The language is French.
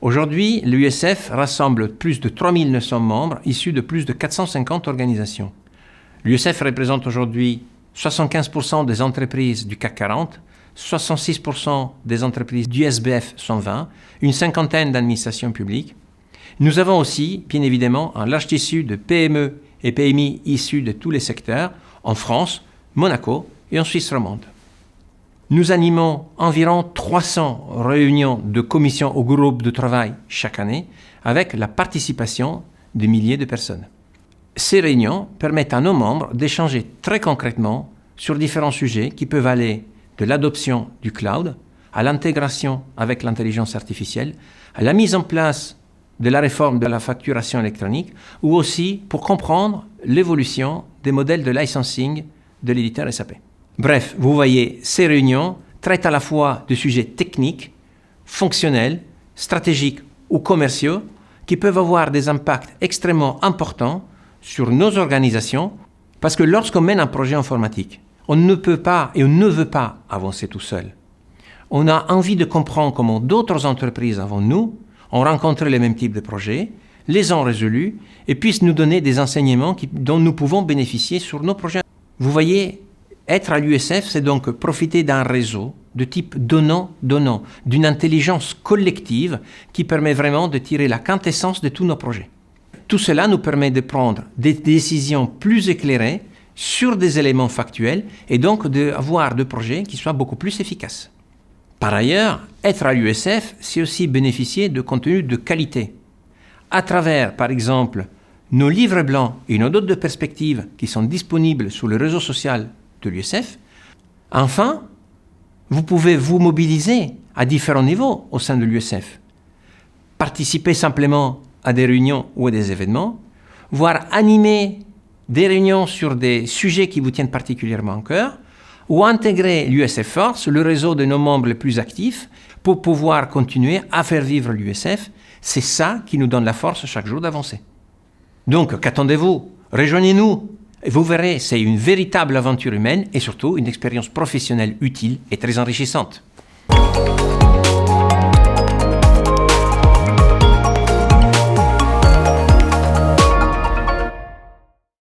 Aujourd'hui, l'USF rassemble plus de 3900 membres issus de plus de 450 organisations. L'USF représente aujourd'hui 75% des entreprises du CAC 40, 66% des entreprises du SBF 120, une cinquantaine d'administrations publiques. Nous avons aussi, bien évidemment, un large tissu de PME et PMI issus de tous les secteurs, en France, Monaco et en Suisse romande. Nous animons environ 300 réunions de commissions ou groupes de travail chaque année, avec la participation de milliers de personnes. Ces réunions permettent à nos membres d'échanger très concrètement sur différents sujets qui peuvent aller de l'adoption du cloud, à l'intégration avec l'intelligence artificielle, à la mise en place de la réforme de la facturation électronique, ou aussi pour comprendre l'évolution des modèles de licensing de l'éditeur SAP. Bref, vous voyez, ces réunions traitent à la fois de sujets techniques, fonctionnels, stratégiques ou commerciaux qui peuvent avoir des impacts extrêmement importants sur nos organisations, parce que lorsqu'on mène un projet informatique, on ne peut pas et on ne veut pas avancer tout seul. On a envie de comprendre comment d'autres entreprises avant nous ont rencontré les mêmes types de projets, les ont résolus et puissent nous donner des enseignements dont nous pouvons bénéficier sur nos projets. Vous voyez, être à l'USF, c'est donc profiter d'un réseau de type donnant-donnant, d'une intelligence collective qui permet vraiment de tirer la quintessence de tous nos projets. Tout cela nous permet de prendre des décisions plus éclairées sur des éléments factuels et donc d'avoir des projets qui soient beaucoup plus efficaces. Par ailleurs, être à l'USF, c'est aussi bénéficier de contenus de qualité. À travers, par exemple, nos livres blancs et nos notes de perspective qui sont disponibles sur le réseau social de l'USF. Enfin, vous pouvez vous mobiliser à différents niveaux au sein de l'USF. Participer simplement à des réunions ou à des événements, voire animer des réunions sur des sujets qui vous tiennent particulièrement à cœur, ou intégrer l'USF Force, le réseau de nos membres les plus actifs, pour pouvoir continuer à faire vivre l'USF. C'est ça qui nous donne la force chaque jour d'avancer. Donc, qu'attendez-vous? Rejoignez-nous. Et vous verrez, c'est une véritable aventure humaine et surtout une expérience professionnelle utile et très enrichissante.